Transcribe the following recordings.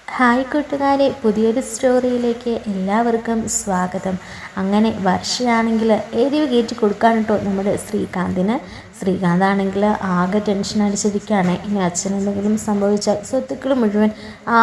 Hi കൂട്ടുകാരെ, പുതിയൊരു സ്റ്റോറിയിലേക്ക് എല്ലാവർക്കും സ്വാഗതം. അങ്ങനെ വർഷയാണെങ്കിൽ എരിവ് കയറ്റി കൊടുക്കാൻ കേട്ടോ നമ്മുടെ ശ്രീകാന്താണെങ്കിൽ ആകെ ടെൻഷൻ അടിച്ചിരിക്കുകയാണ്. ഇനി അച്ഛനെന്തെങ്കിലും സംഭവിച്ചാൽ സ്വത്തുക്കൾ മുഴുവൻ ആ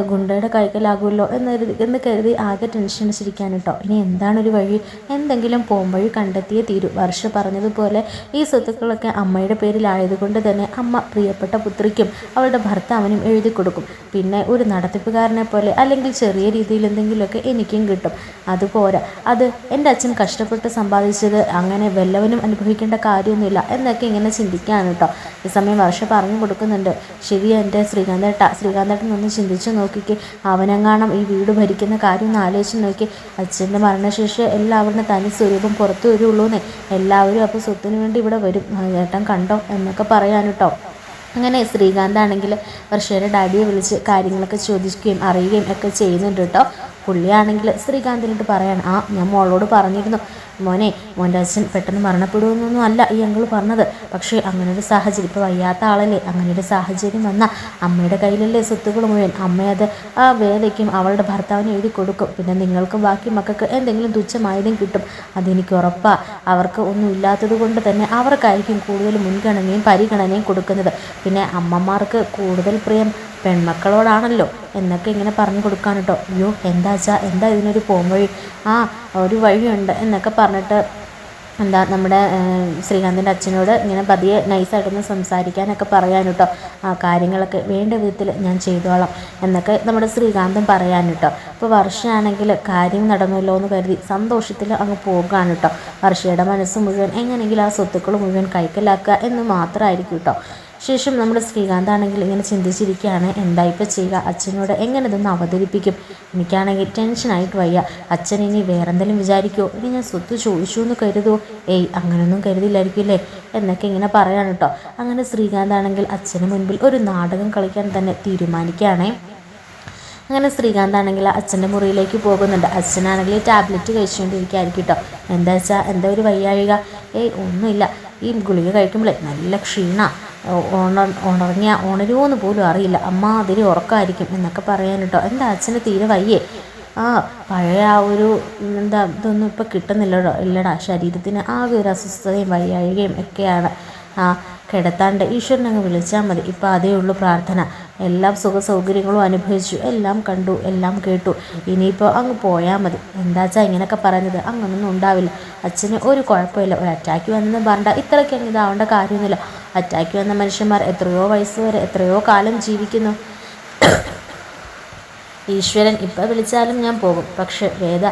ഗുണ്ടയുടെ കൈക്കലാകുമല്ലോ എന്ന് കരുതി ആകെ ടെൻഷൻ അടിച്ചിരിക്കുകയാണ് കേട്ടോ. ഇനി എന്താണൊരു വഴി? എന്തെങ്കിലും പോംവഴി കണ്ടെത്തിയേ തീരൂ. വർഷ പറഞ്ഞതുപോലെ ഈ സ്വത്തുക്കളൊക്കെ അമ്മയുടെ പേരിലായതുകൊണ്ട് തന്നെ അമ്മ പ്രിയപ്പെട്ട പുത്രിക്കും അവളുടെ ഭർത്താവിനും എഴുതി കൊടുക്കും. പിന്നെ ഒരു നടത്തിപ്പുകാരനെ പോലെ അല്ലെങ്കിൽ ചെറിയ രീതിയിൽ എന്തെങ്കിലുമൊക്കെ എനിക്കും കിട്ടും. അതുപോരാ, അത് എൻ്റെ അച്ഛൻ കഷ്ടപ്പെട്ട് സമ്പാദിച്ചത് അങ്ങനെ വല്ലവനും അനുഭവിക്കേണ്ട കാര്യമൊന്നുമില്ല എന്നൊക്കെ ഇങ്ങനെ ചിന്തിക്കുകയാണ് കേട്ടോ. ഈ സമയം വർഷ പറഞ്ഞു കൊടുക്കുന്നുണ്ട്, ശരി എൻ്റെ ശ്രീകാന്തേട്ടൻ ഒന്ന് ചിന്തിച്ച് നോക്കിക്ക്. അവനെങ്ങാണം ഈ വീട് ഭരിക്കുന്ന കാര്യം ഒന്ന് ആലോചിച്ച് നോക്കി. അച്ഛൻ്റെ മരണശേഷം എല്ലാവരുടെ തനി സ്വരൂപം പുറത്തു വരുള്ളൂന്നേ. എല്ലാവരും അപ്പോൾ സ്വത്തിന് വേണ്ടി ഇവിടെ വരും, ഏട്ടൻ കണ്ടോ എന്നൊക്കെ പറയാൻ കേട്ടോ. അങ്ങനെ ശ്രീകാന്താണെങ്കിൽ വർഷയുടെ ഡാഡിയെ വിളിച്ച് കാര്യങ്ങളൊക്കെ ചോദിക്കുകയും അറിയുകയും ഒക്കെ ചെയ്യുന്നുണ്ട് കേട്ടോ. പുള്ളിയാണെങ്കിൽ ശ്രീകാന്തിനോട് പറയാണ്, ഞാൻ മോളോട് പറഞ്ഞിരുന്നു മോൻ്റെ അച്ഛൻ പെട്ടെന്ന് മരണപ്പെടുമെന്നൊന്നും അല്ല ഈ അങ്കിൾ പറഞ്ഞത്. പക്ഷേ അങ്ങനൊരു സാഹചര്യം, ഇപ്പോൾ വയ്യാത്ത ആളല്ലേ, അങ്ങനൊരു സാഹചര്യം വന്നാൽ അമ്മയുടെ കയ്യിലല്ലേ സ്വത്തുക്കൾ മുഴുവൻ. അമ്മയത് ആ വേലയ്ക്കും അവളുടെ ഭർത്താവിന് എഴുതി കൊടുക്കും. പിന്നെ നിങ്ങൾക്കും ബാക്കി മക്കൾക്ക് എന്തെങ്കിലും തുച്ഛമായതും കിട്ടും. അതെനിക്ക് ഉറപ്പാണ്. അവർക്ക് ഒന്നും ഇല്ലാത്തത് കൊണ്ട് തന്നെ അവർക്കായിരിക്കും കൂടുതൽ മുൻഗണനയും പരിഗണനയും കൊടുക്കുന്നത്. പിന്നെ അമ്മമാർക്ക് കൂടുതൽ പ്രിയം പെൺമക്കളോടാണല്ലോ എന്നൊക്കെ ഇങ്ങനെ പറഞ്ഞു കൊടുക്കാൻ കേട്ടോ. അയ്യോ എന്താ ഇതിനൊരു പോംവഴി? ഒരു വഴിയുണ്ട് എന്നൊക്കെ പറഞ്ഞിട്ട് നമ്മുടെ ശ്രീകാന്തിൻ്റെ അച്ഛനോട് ഇങ്ങനെ പതിയെ നൈസായിട്ടൊന്ന് സംസാരിക്കാനൊക്കെ പറയാൻ കേട്ടോ. കാര്യങ്ങളൊക്കെ വേണ്ട വിധത്തിൽ ഞാൻ ചെയ്തോളാം എന്നൊക്കെ നമ്മുടെ ശ്രീകാന്തൻ പറയാൻ കേട്ടോ. അപ്പോൾ വർഷയാണെങ്കിൽ കാര്യം നടന്നല്ലോ എന്ന് കരുതി സന്തോഷത്തിൽ അങ്ങ് പോകുകയാണ് കേട്ടോ. വർഷയുടെ മനസ്സ് മുഴുവൻ എങ്ങനെയെങ്കിലും ആ സ്വത്തുക്കൾ മുഴുവൻ കൈക്കലാക്കുക എന്ന് മാത്രമായിരിക്കും കേട്ടോ. ശേഷം നമ്മുടെ ശ്രീകാന്താണെങ്കിൽ ഇങ്ങനെ ചിന്തിച്ചിരിക്കുകയാണ്, എന്തായിപ്പോൾ ചെയ്യുക, അച്ഛനോട് എങ്ങനെ ഇതൊന്ന് അവതരിപ്പിക്കും. എനിക്കാണെങ്കിൽ ടെൻഷനായിട്ട് വയ്യ. അച്ഛൻ ഇനി വേറെന്തെങ്കിലും വിചാരിക്കുമോ, ഇനി ഞാൻ സ്വത്ത് ചോദിച്ചു എന്ന് കരുതുമോ? അങ്ങനെയൊന്നും കരുതില്ലായിരിക്കില്ലേ എന്നൊക്കെ ഇങ്ങനെ പറയാൻ കേട്ടോ. അങ്ങനെ ശ്രീകാന്താണെങ്കിൽ അച്ഛന് മുൻപിൽ ഒരു നാടകം കളിക്കാൻ തന്നെ തീരുമാനിക്കുകയാണേ. അങ്ങനെ ശ്രീകാന്താണെങ്കിൽ അച്ഛൻ്റെ മുറിയിലേക്ക് പോകുന്നുണ്ട്. അച്ഛനാണെങ്കിൽ ടാബ്ലറ്റ് കഴിച്ചുകൊണ്ടിരിക്കുകയായിരിക്കും കേട്ടോ. എന്താ ഒരു വയ്യാഴിക? ഒന്നുമില്ല, ഈ ഗുളിക കഴിക്കുമ്പോഴേ നല്ല ഉണരുമോയെന്ന് പോലും അറിയില്ല, അമ്മാതിരി ഉറക്കമായിരിക്കും എന്നൊക്കെ പറയാൻ കേട്ടോ. എന്താ അച്ഛന് തീരെ വയ്യേ? പഴയ ഒരു ഇതൊന്നും ഇപ്പം കിട്ടുന്നില്ലടോ. ഇല്ലടാ, ശരീരത്തിന് ആകെ ഒരു അസ്വസ്ഥതയും വയ്യാഴികയും ഒക്കെയാണ്. കിടത്താണ്ട് ഈശ്വരനങ്ങ് വിളിച്ചാൽ മതി. ഇപ്പം അതേ ഉള്ളൂ പ്രാർത്ഥന. എല്ലാം സുഖ സൗകര്യങ്ങളും അനുഭവിച്ചു, എല്ലാം കണ്ടു, എല്ലാം കേട്ടു. ഇനിയിപ്പോൾ അങ്ങ് പോയാൽ മതി. എന്താച്ചാ ഇങ്ങനെയൊക്കെ പറയുന്നത്? അങ്ങനൊന്നും ഉണ്ടാവില്ല. അച്ഛന് ഒരു കുഴപ്പമില്ല. ഒരു അറ്റാക്ക് വന്നെന്ന് പറഞ്ഞാൽ ഇത്രയ്ക്ക് അങ്ങ് ഇതാവേണ്ട കാര്യമൊന്നുമില്ല. അറ്റാക്ക് വന്ന മനുഷ്യന്മാർ എത്രയോ വയസ്സ് വരെ എത്രയോ കാലം ജീവിക്കുന്നു. ഈശ്വരൻ ഇപ്പം വിളിച്ചാലും ഞാൻ പോകും. പക്ഷെ വേദ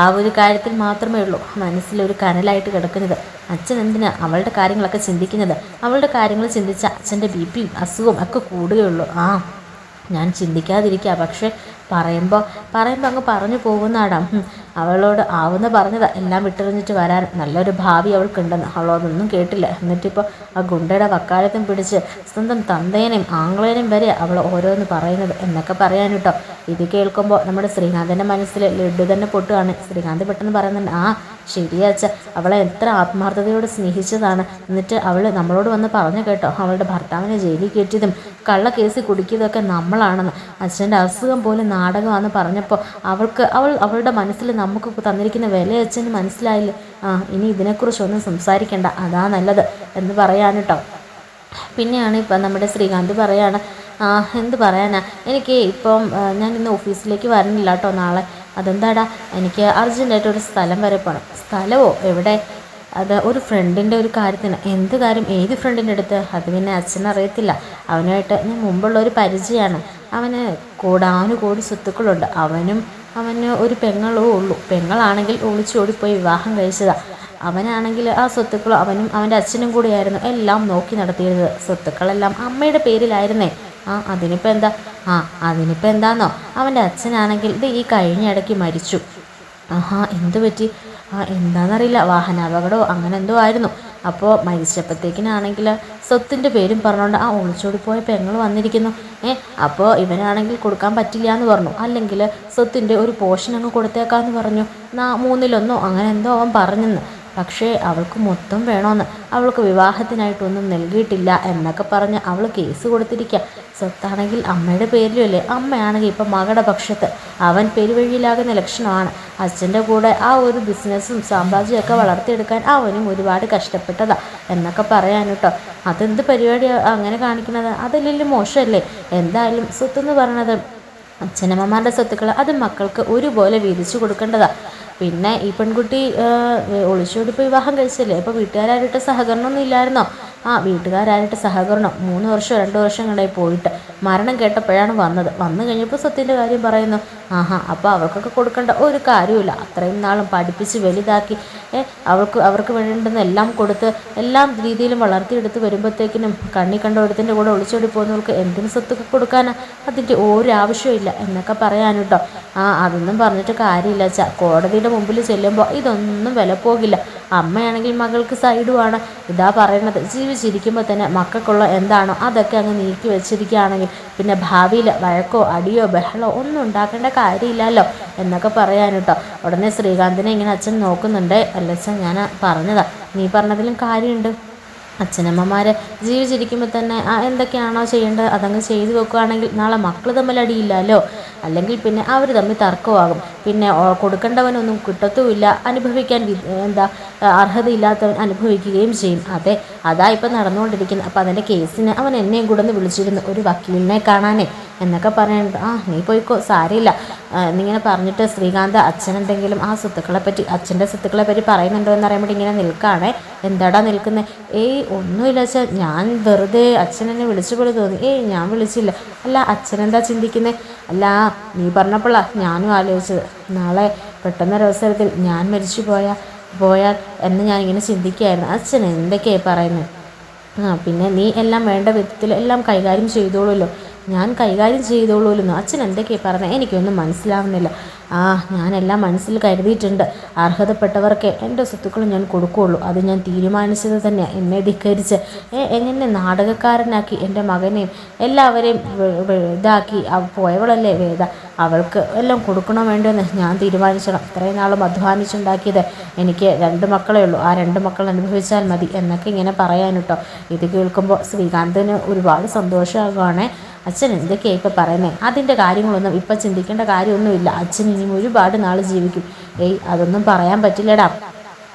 ആ ഒരു കാര്യത്തിൽ മാത്രമേ ഉള്ളൂ മനസ്സിലൊരു കനലായിട്ട് കിടക്കുന്നത്. അച്ഛൻ എന്തിനാ അവളുടെ കാര്യങ്ങളൊക്കെ ചിന്തിക്കുന്നത്? അവളുടെ കാര്യങ്ങൾ ചിന്തിച്ച അച്ഛൻ്റെ ബിപിയും അസുഖവും ഒക്കെ കൂടുകയുള്ളൂ. ഞാൻ ചിന്തിക്കാതിരിക്കുക. പക്ഷേ പറയുമ്പോൾ അങ്ങ് പറഞ്ഞു പോകുന്നാടാ. അവളോട് ആവുന്ന പറഞ്ഞതാ എല്ലാം വിട്ടെറിഞ്ഞിട്ട് വരാൻ. നല്ലൊരു ഭാവി അവൾക്കുണ്ടെന്ന്. അവളോടൊന്നും കേട്ടില്ല. എന്നിട്ടിപ്പോൾ ആ ഗുണ്ടയുടെ വക്കാലത്തും പിടിച്ച് സ്വന്തം തന്തേനെയും ആംഗ്ലേനെയും വരെ അവൾ ഓരോന്ന് പറയുന്നത് എന്നൊക്കെ പറയാൻ കേട്ടോ. ഇത് കേൾക്കുമ്പോൾ നമ്മുടെ ശ്രീകാന്തിൻ്റെ മനസ്സിൽ ലഡു തന്നെ പൊട്ടുകയാണ്. ശ്രീകാന്ത് പെട്ടെന്ന് പറയുന്നുണ്ട്, ശരിയാച്ച, അവളെ എത്ര ആത്മാർത്ഥതയോടെ സ്നേഹിച്ചതാണ്. എന്നിട്ട് അവൾ നമ്മളോട് വന്ന് പറഞ്ഞു കേട്ടോ, അവളുടെ ഭർത്താവിനെ ജയിലിൽ കയറ്റിയതും കള്ളക്കേസ് കുടിക്കിയതൊക്കെ നമ്മളാണെന്ന്. അച്ഛൻ്റെ അസുഖം പോലും നാടകമാണെന്ന് പറഞ്ഞപ്പോൾ അവളുടെ മനസ്സിൽ നമുക്ക് തന്നിരിക്കുന്ന വില അച്ഛന് മനസ്സിലായില്ലേ. ഇനി ഇതിനെക്കുറിച്ചൊന്നും സംസാരിക്കേണ്ട, അതാ നല്ലത് എന്ന് പറയാൻ കേട്ടോ. പിന്നെയാണ് ഇപ്പം നമ്മുടെ ശ്രീകാന്ത് പറയാണ്, എന്ത് പറയാനാ, എനിക്ക് ഇപ്പം ഞാൻ ഇന്ന് ഓഫീസിലേക്ക് വരണില്ല കേട്ടോ നാളെ. അതെന്താടാ? എനിക്ക് അർജൻറ്റായിട്ടൊരു സ്ഥലം വരെ പോകണം. സ്ഥലമോ? എവിടെ? അത് ഒരു ഫ്രണ്ടിൻ്റെ ഒരു കാര്യത്തിന്. എന്ത് കാര്യം? ഏത് ഫ്രണ്ടിൻ്റെ അടുത്ത്? അത് പിന്നെ അച്ഛനറിയത്തില്ല. അവനുമായിട്ട് ഞാൻ മുമ്പുള്ളൊരു പരിചയമാണ്. അവന് കോടാനുകോടി സ്വത്തുക്കളുണ്ട്. അവന് ഒരു പെങ്ങളോ ഉള്ളൂ. പെങ്ങളാണെങ്കിൽ ഒളിച്ചോടിപ്പോയി വിവാഹം കഴിച്ചതാണ്. അവനാണെങ്കിൽ ആ സ്വത്തുക്കൾ അവനും അവൻ്റെ അച്ഛനും കൂടിയായിരുന്നു എല്ലാം നോക്കി നടത്തിയിരുന്നത്. സ്വത്തുക്കളെല്ലാം അമ്മയുടെ പേരിലായിരുന്നേ. അതിനിപ്പോൾ എന്താന്നോ, അവൻ്റെ അച്ഛനാണെങ്കിൽ ഈ കഴിഞ്ഞ ഇടയ്ക്ക് മരിച്ചു. എന്തു പറ്റി? എന്താണെന്നറിയില്ല, വാഹനാപകടമോ അങ്ങനെ എന്തോ ആയിരുന്നു. അപ്പോൾ മരിച്ചപ്പോഴത്തേക്കിനാണെങ്കിൽ സ്വത്തിൻ്റെ പേരും പറഞ്ഞുകൊണ്ട് ഒളിച്ചോടിപ്പോയ പെങ്ങൾ വന്നിരിക്കുന്നു. അപ്പോൾ ഇവനാണെങ്കിൽ കൊടുക്കാൻ പറ്റില്ല എന്ന് പറഞ്ഞു. അല്ലെങ്കിൽ സ്വത്തിൻ്റെ ഒരു പോർഷൻ അങ്ങ് കൊടുത്തേക്കാമെന്ന് പറഞ്ഞു. 3/1 അങ്ങനെ എന്തോ അവൻ പറഞ്ഞെന്ന്. പക്ഷേ അവൾക്ക് മൊത്തം വേണമെന്ന്, അവൾക്ക് വിവാഹത്തിനായിട്ടൊന്നും നൽകിയിട്ടില്ല എന്നൊക്കെ പറഞ്ഞ് അവൾ കേസ് കൊടുത്തിരിക്കുക. സ്വത്താണെങ്കിൽ അമ്മയുടെ പേരിലുമല്ലേ, അമ്മയാണെങ്കിൽ ഇപ്പം മകളുടെ പക്ഷത്ത്, അവൻ പെരുവഴിയിലാകുന്ന ലക്ഷണമാണ്. അച്ഛൻ്റെ കൂടെ ആ ഒരു ബിസിനസ്സും സാമ്രാജ്യമൊക്കെ വളർത്തിയെടുക്കാൻ അവനും ഒരുപാട് കഷ്ടപ്പെട്ടതാ എന്നൊക്കെ പറയാൻ കേട്ടോ. അതെന്ത് പരിപാടി അങ്ങനെ കാണിക്കുന്നത്, അതിലെല്ലാം മോശമല്ലേ. എന്തായാലും സ്വത്തെന്ന് പറയണത് അച്ഛനമ്മമാരുടെ സ്വത്തുക്കൾ അത് മക്കൾക്ക് ഒരുപോലെ വീതിച്ചു കൊടുക്കേണ്ടതാണ്. പിന്നെ ഈ പെൺകുട്ടി ഒളിച്ചോടിപ്പ് വിവാഹം കഴിച്ചല്ലേ, അപ്പോൾ വീട്ടുകാരായിട്ട് സഹകരണമൊന്നും ഇല്ലായിരുന്നോ? വീട്ടുകാരായിട്ട് സഹകരണം 3 വർഷം 2 വർഷം കണ്ടായി പോയിട്ട് മരണം കേട്ടപ്പോഴാണ് വന്നു കഴിഞ്ഞപ്പോൾ സ്വത്തിൻ്റെ കാര്യം പറയുന്നു. അപ്പോൾ അവർക്കൊക്കെ കൊടുക്കേണ്ട ഒരു കാര്യമില്ല. അത്രയും നാളും പഠിപ്പിച്ച് വലുതാക്കി അവർക്ക് വേണ്ടുന്ന എല്ലാം കൊടുത്ത് എല്ലാം രീതിയിലും വളർത്തിയെടുത്ത് വരുമ്പോഴത്തേക്കിനും കണ്ണി കണ്ട ഒരുത്തിൻ്റെ കൂടെ ഒളിച്ചോടി പോകുന്നവർക്ക് എന്തിനു സ്വത്തൊക്കെ കൊടുക്കാനാ, അതിൻ്റെ ഒരു ആവശ്യമില്ല എന്നൊക്കെ പറയാൻ കേട്ടോ. അതൊന്നും പറഞ്ഞിട്ട് കാര്യമില്ല അച്ഛാ. കോടതിയുടെ മുമ്പിൽ ചെല്ലുമ്പോൾ ഇതൊന്നും വില പോകില്ല. അമ്മയാണെങ്കിൽ മകൾക്ക് സൈഡുമാണ്. ഇതാ പറയുന്നത്, ജീവിച്ചിരിക്കുമ്പോൾ തന്നെ മക്കൾക്കുള്ള എന്താണോ അതൊക്കെ അങ്ങ് നീക്കി വെച്ചിരിക്കുകയാണെങ്കിൽ പിന്നെ ഭാവിയിൽ വഴക്കോ അടിയോ ബഹളോ ഒന്നും ഉണ്ടാക്കേണ്ട കാര്യമില്ലല്ലോ എന്നൊക്കെ പറയാൻ കേട്ടോ. ഉടനെ ശ്രീകാന്തിനെ ഇങ്ങനെ അച്ഛൻ നോക്കുന്നുണ്ട്. അല്ല അച്ഛൻ, ഞാൻ പറഞ്ഞതാ, നീ പറഞ്ഞതിലും കാര്യമുണ്ട്. അച്ഛനമ്മമാർ ജീവിച്ചിരിക്കുമ്പോൾ തന്നെ എന്തൊക്കെയാണോ ചെയ്യേണ്ടത് അതങ്ങ് ചെയ്തു വെക്കുകയാണെങ്കിൽ നാളെ മക്കൾ തമ്മിൽ അടിയില്ലല്ലോ. അല്ലെങ്കിൽ പിന്നെ അവർ തമ്മിൽ തർക്കമാകും. പിന്നെ കൊടുക്കേണ്ടവനൊന്നും കിട്ടത്തുമില്ല, അനുഭവിക്കാൻ അർഹതയില്ലാത്തവൻ അനുഭവിക്കുകയും ചെയ്യും. അതാ ഇപ്പം നടന്നുകൊണ്ടിരിക്കുന്നത്. അപ്പം അതിൻ്റെ കേസിന് അവൻ എന്നെയും കൂടെ ഒന്ന് വിളിച്ചിരുന്നു, ഒരു വക്കീലിനെ കാണാനേ എന്നൊക്കെ പറയാനുണ്ട്. നീ പോയിക്കോ, സാരമില്ല എന്നിങ്ങനെ പറഞ്ഞിട്ട് ശ്രീകാന്ത് അച്ഛനെന്തെങ്കിലും അച്ഛൻ്റെ സ്വത്തുക്കളെ പറ്റി പറയുന്നുണ്ടോ എന്നറിയാൻ വേണ്ടി ഇങ്ങനെ നിൽക്കുകയാണേ. എന്താടാ നിൽക്കുന്നത്? ഒന്നുമില്ല അച്ഛൻ, ഞാൻ വെറുതെ അച്ഛനെന്നെ വിളിച്ച പോലെ തോന്നി. ഞാൻ വിളിച്ചില്ല. അല്ല അച്ഛനെന്താ ചിന്തിക്കുന്നത്? അല്ല നീ പറഞ്ഞപ്പോഴാണ് ഞാനും ആലോചിച്ചത്, നാളെ പെട്ടെന്നൊരവസരത്തിൽ ഞാൻ മരിച്ചു പോയാൽ എന്ന് ഞാനിങ്ങനെ ചിന്തിക്കുകയായിരുന്നു. അച്ഛൻ എന്തൊക്കെയായി പറയുന്നത്? പിന്നെ നീ എല്ലാം വേണ്ട വിധത്തിൽ എല്ലാം കൈകാര്യം ചെയ്തോളൂല്ലോ. ഞാൻ കൈകാര്യം ചെയ്തോളൂല്ലോ. അച്ഛൻ എന്തൊക്കെയാണ് പറഞ്ഞത്? എനിക്കൊന്നും മനസ്സിലാവുന്നില്ല. ഞാനെല്ലാം മനസ്സിൽ കരുതിയിട്ടുണ്ട്. അർഹതപ്പെട്ടവർക്ക് എൻ്റെ സ്വത്തുക്കൾ ഞാൻ കൊടുക്കുകയുള്ളൂ. അത് ഞാൻ തീരുമാനിച്ചത് തന്നെയാണ്. എന്നെ ധിക്കരിച്ച് എങ്ങനെ നാടകക്കാരനാക്കി എൻ്റെ മകനെയും എല്ലാവരെയും ഇതാക്കി പോയവളല്ലേ വേദ, അവൾക്ക് എല്ലാം കൊടുക്കണോ വേണ്ടെന്ന് ഞാൻ തീരുമാനിച്ചണം. ഇത്രയും നാളും അധ്വാനിച്ചുണ്ടാക്കിയത് എനിക്ക് 2 മക്കളേ ഉള്ളൂ. ആ 2 മക്കൾ അനുഭവിച്ചാൽ മതി എന്നൊക്കെ ഇങ്ങനെ പറയാൻ കേട്ടോ. ഇത് കേൾക്കുമ്പോൾ ശ്രീകാന്തിന് ഒരുപാട് സന്തോഷമാകുവാണേ. അച്ഛൻ എന്തൊക്കെയാണ് ഇപ്പം പറയുന്നത്? അതിൻ്റെ കാര്യങ്ങളൊന്നും ഇപ്പം ചിന്തിക്കേണ്ട കാര്യമൊന്നുമില്ല. അച്ഛൻ ഇനിയും ഒരുപാട് നാൾ ജീവിക്കും. അതൊന്നും പറയാൻ പറ്റില്ലടാ.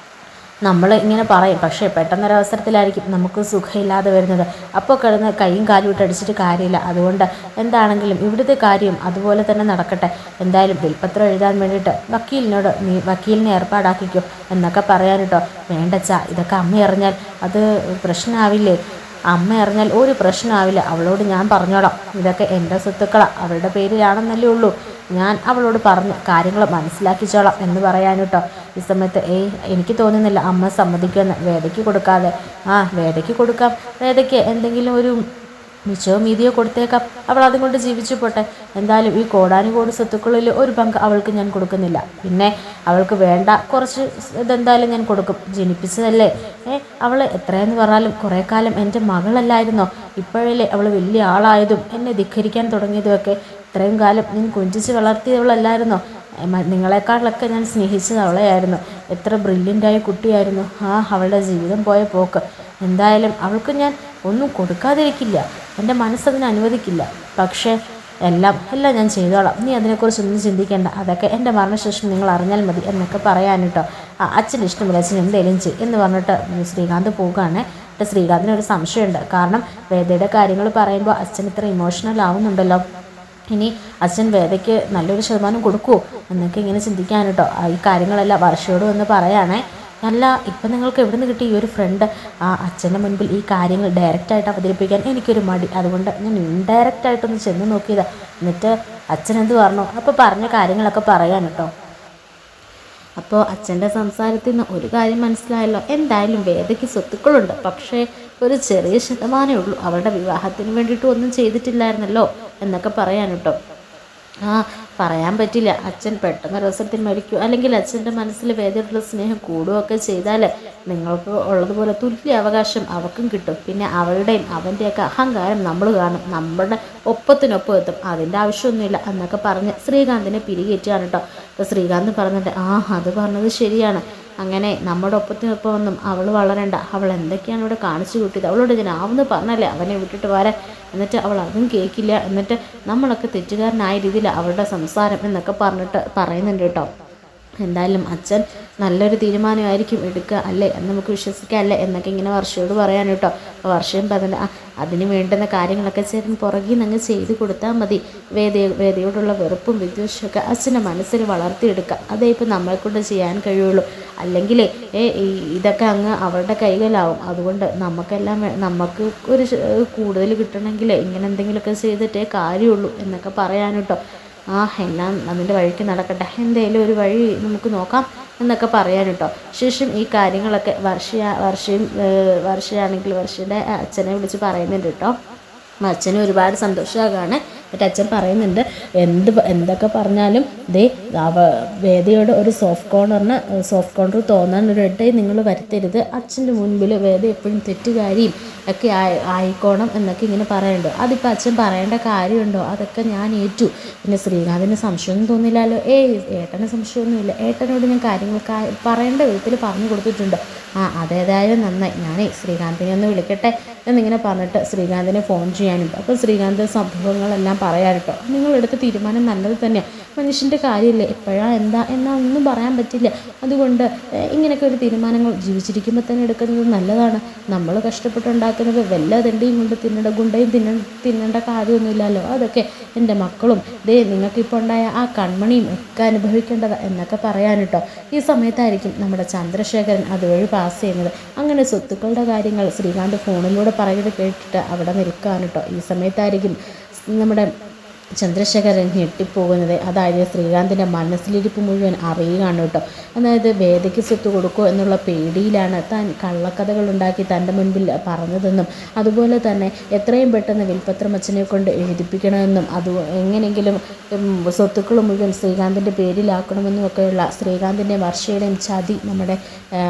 നമ്മൾ ഇങ്ങനെ പറയും, പക്ഷേ പെട്ടെന്നൊരവസരത്തിലായിരിക്കും നമുക്ക് സുഖമില്ലാതെ വരുന്നത്. അപ്പോൾ കിടന്ന് കൈയും കാലും ഇട്ടടിച്ചിട്ട് കാര്യമില്ല. അതുകൊണ്ട് എന്താണെങ്കിലും ഇവിടുത്തെ കാര്യം അതുപോലെ തന്നെ നടക്കട്ടെ. എന്തായാലും വിൽപ്പത്രം എഴുതാൻ വേണ്ടിയിട്ട് നീ വക്കീലിനെ ഏർപ്പാടാക്കിക്കോ എന്നൊക്കെ പറയാൻ കേട്ടോ. വേണ്ടച്ചാ, ഇതൊക്കെ അമ്മ അറിഞ്ഞാൽ അത് പ്രശ്നമാവില്ലേ? അമ്മ അറിഞ്ഞാൽ ഒരു പ്രശ്നമാവില്ല. അവളോട് ഞാൻ പറഞ്ഞോളാം. ഇതൊക്കെ എൻ്റെ സ്വത്തുക്കളാണ്, അവളുടെ പേരിലാണെന്നല്ലേ ഉള്ളൂ. ഞാൻ അവളോട് പറഞ്ഞ് കാര്യങ്ങൾ മനസ്സിലാക്കിച്ചോളാം എന്ന് പറയാൻ കേട്ടോ. ഈ സമയത്ത് എനിക്ക് തോന്നുന്നില്ല അമ്മ സമ്മതിക്കുമെന്ന്. വേദയ്ക്ക് കൊടുക്കാതെ വേദയ്ക്ക് കൊടുക്കാം. വേദയ്ക്ക് എന്തെങ്കിലും ഒരു മിച്ചോ മീതിയോ കൊടുത്തേക്കാം. അവൾ അതും കൊണ്ട് ജീവിച്ചു പോട്ടെ. എന്തായാലും ഈ കോടാനുകോടി സ്വത്തുക്കളിൽ ഒരു പങ്ക് അവൾക്ക് ഞാൻ കൊടുക്കുന്നില്ല. പിന്നെ അവൾക്ക് വേണ്ട കുറച്ച് ഇതെന്തായാലും ഞാൻ കൊടുക്കും. ജനിപ്പിച്ചതല്ലേ. അവൾ എത്രയെന്ന് പറഞ്ഞാലും കുറേ കാലം എൻ്റെ മകളല്ലായിരുന്നോ? ഇപ്പോഴല്ലേ അവൾ വലിയ ആളായതും എന്നെ ധിക്കരിക്കാൻ തുടങ്ങിയതുമൊക്കെ. ഇത്രയും കാലം ഞാൻ കൊഞ്ചിച്ച് വളർത്തിയവളല്ലായിരുന്നോ? നിങ്ങളെക്കാളൊക്കെ ഞാൻ സ്നേഹിച്ചത് അവളെയായിരുന്നു. എത്ര ബ്രില്യൻ്റായ കുട്ടിയായിരുന്നു. അവളുടെ ജീവിതം പോയ പോക്ക്. എന്തായാലും അവൾക്ക് ഞാൻ ഒന്നും കൊടുക്കാതിരിക്കില്ല. എൻ്റെ മനസ്സതിനെ അനുവദിക്കില്ല. പക്ഷേ എല്ലാം ഞാൻ ചെയ്തോളാം. നീ അതിനെക്കുറിച്ചൊന്നും ചിന്തിക്കേണ്ട. അതൊക്കെ എൻ്റെ മരണശേഷം നിങ്ങൾ അറിഞ്ഞാൽ മതി എന്നൊക്കെ പറയാൻ കേട്ടോ. അച്ഛൻ്റെ ഇഷ്ടമില്ല, അച്ഛൻ എന്തെങ്കിലും ചെയ്യും എന്ന് പറഞ്ഞിട്ട് ശ്രീകാന്ത് പോവുകയാണ്. ശ്രീകാന്തിനൊരു സംശയമുണ്ട്. കാരണം വേദയുടെ കാര്യങ്ങൾ പറയുമ്പോൾ അച്ഛൻ ഇത്ര ഇമോഷണൽ ആവുന്നുണ്ടല്ലോ. ഇനി അച്ഛൻ വേദയ്ക്ക് നല്ലൊരു ശതമാനം കൊടുക്കുമോ എന്നൊക്കെ ഇങ്ങനെ ചിന്തിക്കാൻ കേട്ടോ. ഈ കാര്യങ്ങളെല്ലാം വർഷയോട് വന്ന് പറയാണേ. അല്ല, ഇപ്പം നിങ്ങൾക്ക് എവിടെ നിന്ന് കിട്ടി ഈ ഒരു ഫ്രണ്ട്? അച്ഛൻ്റെ മുൻപിൽ ഈ കാര്യങ്ങൾ ഡയറക്റ്റായിട്ട് അവതരിപ്പിക്കാൻ എനിക്കൊരു മടി. അതുകൊണ്ട് ഞാൻ ഇൻഡയറക്റ്റായിട്ടൊന്ന് ചെന്ന് നോക്കിയതാണ്. എന്നിട്ട് അച്ഛൻ എന്ത് പറഞ്ഞു? അപ്പോൾ പറഞ്ഞ കാര്യങ്ങളൊക്കെ പറയാൻ കേട്ടോ. അപ്പോൾ അച്ഛൻ്റെ സംസാരത്തിൽ നിന്ന് ഒരു കാര്യം മനസ്സിലായല്ലോ. എന്തായാലും വേദയ്ക്ക് സ്വത്തുക്കളുണ്ട്, പക്ഷേ ഒരു ചെറിയ ശതമാനമേ ഉള്ളൂ. അവളുടെ വിവാഹത്തിന് വേണ്ടിയിട്ട് ഒന്നും ചെയ്തിട്ടില്ലായിരുന്നല്ലോ എന്നൊക്കെ പറയാൻ കേട്ടോ. പറയാൻ പറ്റില്ല. അച്ഛൻ പെട്ടെന്നൊരവസരത്തിൽ മരിക്കും, അല്ലെങ്കിൽ അച്ഛൻ്റെ മനസ്സിൽ വേദനയുള്ള സ്നേഹം കൂടുകയൊക്കെ ചെയ്താൽ നിങ്ങൾക്ക് ഉള്ളതുപോലെ തുല്യ അവകാശം അവൾക്കും കിട്ടും. പിന്നെ അവളുടെയും അവൻ്റെയൊക്കെ അഹങ്കാരം നമ്മൾ കാണും, നമ്മുടെ ഒപ്പത്തിനൊപ്പം എത്തും. അതിൻ്റെ ആവശ്യമൊന്നുമില്ല എന്നൊക്കെ പറഞ്ഞ് ശ്രീകാന്തിനെ പിരികേറ്റാണ് കേട്ടോ. അപ്പോൾ ശ്രീകാന്ത് പറഞ്ഞിട്ട് അത് പറഞ്ഞത് ശരിയാണ്. അങ്ങനെ നമ്മുടെ ഒപ്പത്തിനൊപ്പം അവൾ വളരണ്ട, അവൾ എന്തൊക്കെയാണ് ഇവിടെ കാണിച്ചു കൂട്ടിയത്, അവളോട് ഞാൻ ആവുന്ന പറഞ്ഞല്ലേ അവനെ വിട്ടിട്ട് വരാൻ. എന്നിട്ട് അവൾ അതും കേൾക്കില്ല, എന്നിട്ട് നമ്മളൊക്കെ തെറ്റുകാരനായ രീതിയിൽ അവളുടെ സംസാരം എന്നൊക്കെ പറഞ്ഞിട്ട് പറയുന്നുണ്ട് കേട്ടോ. എന്തായാലും അച്ഛൻ നല്ലൊരു തീരുമാനമായിരിക്കും എടുക്കുക അല്ലേ എന്ന് നമുക്ക് വിശ്വസിക്കാം അല്ലേ എന്നൊക്കെ ഇങ്ങനെ വർഷയോട് പറയാൻ കേട്ടോ. അപ്പോൾ വർഷയും അതിന് വേണ്ടുന്ന കാര്യങ്ങളൊക്കെ ചേട്ടൻ പുറകിൽ നിന്ന് അങ്ങ് ചെയ്ത് കൊടുത്താൽ മതി. വേദയോടുള്ള വെറുപ്പും വിദ്വേഷമൊക്കെ അച്ഛൻ്റെ മനസ്സിൽ വളർത്തിയെടുക്കുക, അതേ ഇപ്പം നമ്മളെക്കൊണ്ട് ചെയ്യാൻ കഴിയുള്ളൂ. അല്ലെങ്കിൽ ഇതൊക്കെ അങ്ങ് അവളുടെ കൈകളിലാവും. അതുകൊണ്ട് നമുക്ക് ഒരു കൂടുതൽ കിട്ടണമെങ്കിൽ ഇങ്ങനെ എന്തെങ്കിലുമൊക്കെ ചെയ്തിട്ടേ കാര്യമുള്ളൂ എന്നൊക്കെ പറയാൻ കേട്ടോ. എല്ലാം അതിൻ്റെ വഴിക്ക് നടക്കട്ടെ, എന്തെങ്കിലും ഒരു വഴി നമുക്ക് നോക്കാം എന്നൊക്കെ പറയാൻ കേട്ടോ. ശേഷം ഈ കാര്യങ്ങളൊക്കെ വർഷയാണെങ്കിൽ വർഷയുടെ അച്ഛനെ വിളിച്ച് പറയുന്നുണ്ട് കേട്ടോ. അച്ഛനും ഒരുപാട് സന്തോഷമാകാണ്. എന്നിട്ട് അച്ഛൻ പറയുന്നുണ്ട്, എന്തൊക്കെ പറഞ്ഞാലും വേദയോട് ഒരു സോഫ്റ്റ് കോർണർ തോന്നാനൊരിടേ നിങ്ങൾ വരുത്തരുത്. അച്ഛൻ്റെ മുൻപിൽ വേദ എപ്പോഴും തെറ്റുകാരിയും ഒക്കെ ആയിക്കോണം എന്നൊക്കെ ഇങ്ങനെ പറയുന്നുണ്ട്. അതിപ്പോൾ അച്ഛൻ പറയേണ്ട കാര്യമുണ്ടോ? അതൊക്കെ ഞാൻ ഏറ്റു. പിന്നെ ശ്രീകാന്തിന് സംശയമൊന്നും തോന്നില്ലല്ലോ? ഏട്ടന് സംശയമൊന്നുമില്ല. ഏട്ടനോട് ഞാൻ കാര്യങ്ങൾ പറയേണ്ട വിധത്തിൽ പറഞ്ഞു കൊടുത്തിട്ടുണ്ട്. അതേതായാലും നന്നായി. ഞാനേ ശ്രീകാന്തിനെ ഒന്ന് വിളിക്കട്ടെ എന്നിങ്ങനെ പറഞ്ഞിട്ട് ശ്രീകാന്തിനെ ഫോൺ ചെയ്യാനുണ്ട്. അപ്പോൾ ശ്രീകാന്ത് സംഭവങ്ങളെല്ലാം പറയാൻ കേട്ടോ. നിങ്ങളെടുത്ത തീരുമാനം നല്ലത് തന്നെയാണ്. മനുഷ്യൻ്റെ കാര്യമില്ലേ, എപ്പോഴാണ് എന്നാ ഒന്നും പറയാൻ പറ്റില്ല. അതുകൊണ്ട് ഇങ്ങനെയൊക്കെ ഒരു തീരുമാനങ്ങൾ ജീവിച്ചിരിക്കുമ്പോൾ തന്നെ എടുക്കുന്നത് നല്ലതാണ്. നമ്മൾ കഷ്ടപ്പെട്ടുണ്ടാക്കുന്നത് വല്ല ദണ്ടിയും കൊണ്ട് ഗുണ്ടയും തിന്നേണ്ട കാര്യമൊന്നുമില്ലല്ലോ. അതൊക്കെ എൻ്റെ മക്കളും നിങ്ങൾക്കിപ്പോൾ ഉണ്ടായ ആ കൺമണിയും ഒക്കെ അനുഭവിക്കേണ്ടത് എന്നൊക്കെ പറയാൻ കേട്ടോ. ഈ സമയത്തായിരിക്കും നമ്മുടെ ചന്ദ്രശേഖരൻ അതുവഴി പാസ് ചെയ്യുന്നത്. അങ്ങനെ സ്വത്തുക്കളുടെ കാര്യങ്ങൾ ശ്രീകാന്ത് ഫോണിലൂടെ പറയുന്നത് കേട്ടിട്ട് അവിടെ നിൽക്കാൻ കേട്ടോ. ഈ സമയത്തായിരിക്കും നമ്മുടെ ചന്ദ്രശേഖരൻ ഞെട്ടിപ്പോകുന്നത്. അതായത് ശ്രീകാന്തിൻ്റെ മനസ്സിലിരിപ്പ് മുഴുവൻ അറിയുകയാണ് കേട്ടോ. അതായത് വേദയ്ക്ക് സ്വത്ത് കൊടുക്കുമോ എന്നുള്ള പേടിയിലാണ് താൻ കള്ളക്കഥകൾ ഉണ്ടാക്കി തൻ്റെ മുൻപിൽ പറഞ്ഞതെന്നും അതുപോലെ തന്നെ എത്രയും പെട്ടെന്ന് വിൽപ്പത്രം അച്ഛനെ കൊണ്ട് എഴുതിപ്പിക്കണമെന്നും എങ്ങനെയെങ്കിലും സ്വത്തുക്കൾ മുഴുവൻ ശ്രീകാന്തിൻ്റെ പേരിലാക്കണമെന്നും ഒക്കെയുള്ള ശ്രീകാന്തിൻ്റെ വർഷയുടെയും ചതി നമ്മുടെ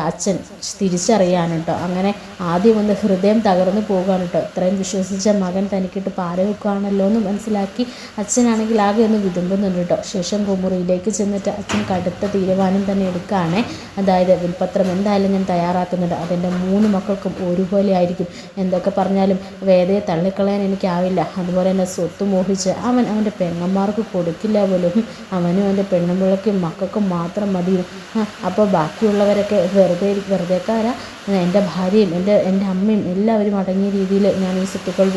അച്ഛൻ തിരിച്ചറിയാൻ കേട്ടോ. അങ്ങനെ ആദ്യം ഒന്ന് ഹൃദയം തകർന്നു പോകാൻ കേട്ടോ. ഇത്രയും വിശ്വസിച്ച മകൻ തനിക്കിട്ട് പാര വെക്കുകയാണല്ലോ എന്ന് മനസ്സിലാക്കി അച്ഛനാണെങ്കിൽ ആകെ ഒന്ന് വിതുമ്പുന്നുണ്ട് കേട്ടോ. ശേഷം മുറിയിലേക്ക് ചെന്നിട്ട് അച്ഛൻ കടുത്ത തീരുമാനം തന്നെ എടുക്കുകയാണ്. അതായത് വിൽപ്പത്രം എന്തായാലും ഞാൻ തയ്യാറാക്കുന്നുണ്ട്. അതെൻ്റെ 3 മക്കൾക്കും ഒരുപോലെ ആയിരിക്കും. എന്തൊക്കെ പറഞ്ഞാലും വേദയെ തള്ളിക്കളയാൻ എനിക്കാവില്ല. അതുപോലെ തന്നെ സ്വത്ത് മോഹിച്ച് അവൻ്റെ പെങ്ങന്മാർക്ക് കൊടുക്കില്ല പോലും. അവനും അവൻ്റെ പെണ്ണുമ്പിളക്കും മക്കൾക്കും മാത്രം മതി. അപ്പോൾ ബാക്കിയുള്ളവരൊക്കെ വെറുതെക്കാരാ. എൻ്റെ ഭാര്യയും എൻ്റെ അമ്മയും എല്ലാവരും അടങ്ങിയ രീതിയിൽ ഞാൻ ഈ സ്വത്തുക്കൾ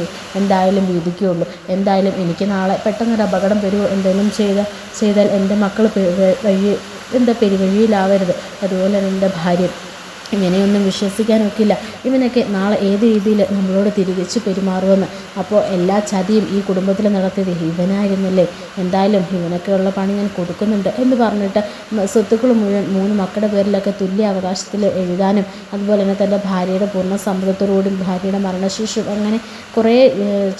എന്തായാലും വീതിക്കുകയുള്ളൂ. എന്തായാലും എനിക്ക് നാളെ പെട്ടെന്നൊരു അപകടം വരുമോ എന്തെങ്കിലും ചെയ്താൽ എൻ്റെ മക്കൾ പെരുവഴിയിലാവരുത്. അതുപോലെ തന്നെ എൻ്റെ ഭാര്യ ഇങ്ങനെയൊന്നും വിശ്വസിക്കാനൊക്കില്ല. ഇവനൊക്കെ നാളെ ഏത് രീതിയിൽ നമ്മളോട് തിരിച്ചു പെരുമാറുമെന്ന്. അപ്പോൾ എല്ലാ ചതിയും ഈ കുടുംബത്തിൽ നടത്തിയത് ഇവനായിരുന്നല്ലേ. എന്തായാലും ഇവനൊക്കെ ഉള്ള പണി ഞാൻ കൊടുക്കുന്നുണ്ട് എന്ന് പറഞ്ഞിട്ട് സ്വത്തുക്കൾ മുഴുവൻ 3 മക്കളുടെ പേരിലൊക്കെ തുല്യ അവകാശത്തിൽ എഴുതാനും അതുപോലെ തന്നെ തൻ്റെ ഭാര്യയുടെ പൂർണ്ണ സമ്മതത്തോടുകൂടി ഭാര്യയുടെ മരണശേഷം അങ്ങനെ കുറേ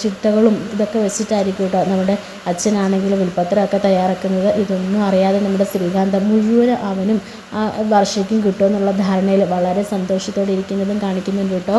ചിട്ടകളും ഇതൊക്കെ വെച്ചിട്ടായിരിക്കും കേട്ടോ നമ്മുടെ അച്ഛനാണെങ്കിലും വിൽപ്പത്രമൊക്കെ തയ്യാറാക്കുന്നത്. ഇതൊന്നും അറിയാതെ നമ്മുടെ ശ്രീകാന്ത് മുഴുവൻ അവനും വർഷയ്ക്കും കിട്ടുമെന്നുള്ള ധാരണയിൽ വളരെ സന്തോഷത്തോടെ ഇരിക്കുന്നതും കാണിക്കുന്നുണ്ട് കേട്ടോ.